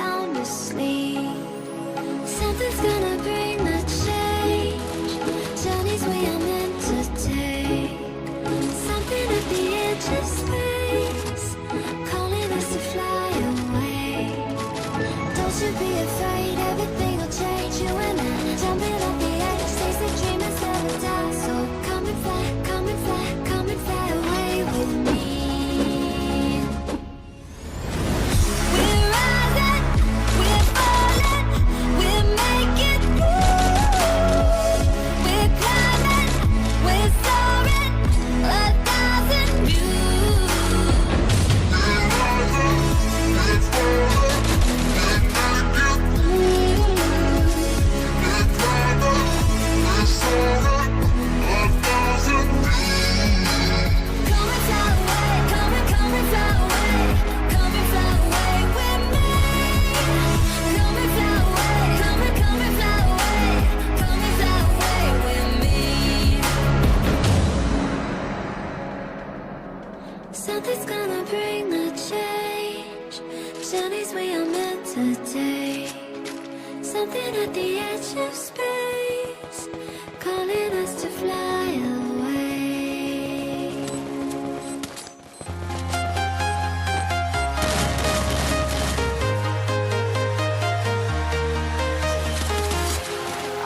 sound asleep. Something's gonna bring the change. Journeys we are meant to take. Something at the edge of space, calling us to fly away. Don't you be afraid, everything will change. You and I, jumping off the edge, chase the dream and never die. So come and fly, come and fly, come and fly away with me. We're rising, we're falling, we're making through. We're climbing, we're soaring, 1,000 views. We're rising, we're falling, we're making through. We're climbing, we're soaring, 1,000 views. Come and fly away, come and fly away, come and fly away with me. Come and fly away, come and fly away, come and fly away with me. Something's gonna bring the change. Journeys we are meant to take. Something at the edge of space, calling us to fly away.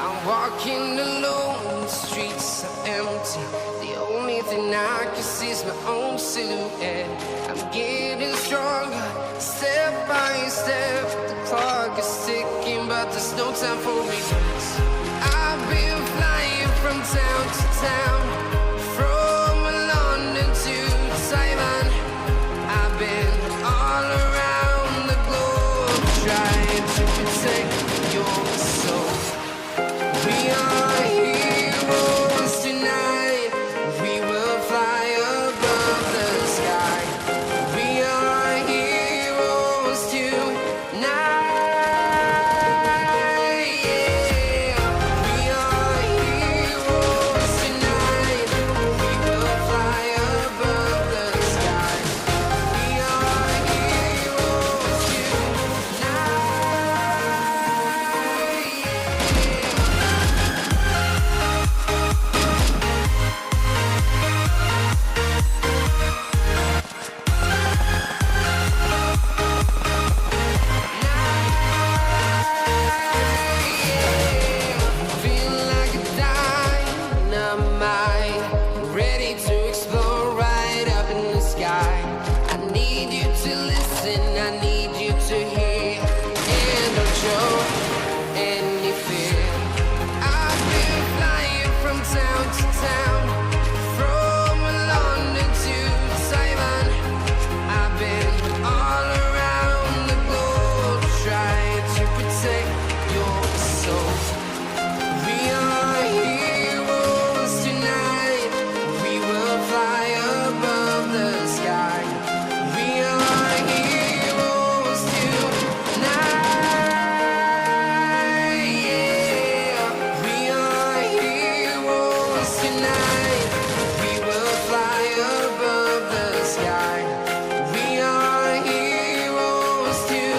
I'm walking alone, the streets are empty. The only thing I can see is my own silhouette. I'm getting stronger, step by step. The clock is ticking, but there's no time for regrets. I've been flying from town to town, from London to Taiwan. I've been all around the globe, trying to protect your soul. We are heroes tonight. We will fly above the sky. We are heroes tonight. Yeah. We are heroes tonight. We will fly above the sky. We are heroes tonight. Feel like a dynamite, ready to explore right up in the sky. I need you to listen, I need you to hear, and don't show any fear. I've been flying from town to town, from London to Taiwan. I've been all around the globe, trying to protect your soul. We are heroes tonight. We will fly above the sky. We are heroes tonight. Yeah. We are heroes tonight. We will fly above the sky. We are heroes tonight.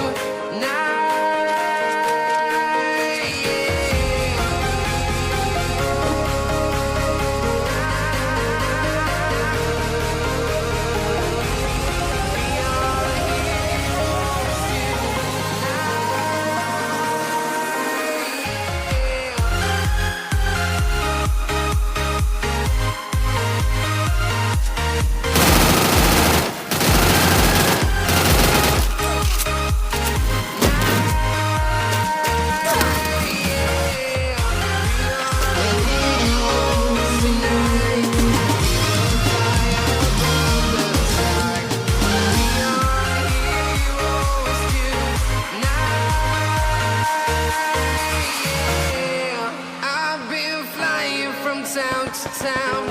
I've been flying from town to town,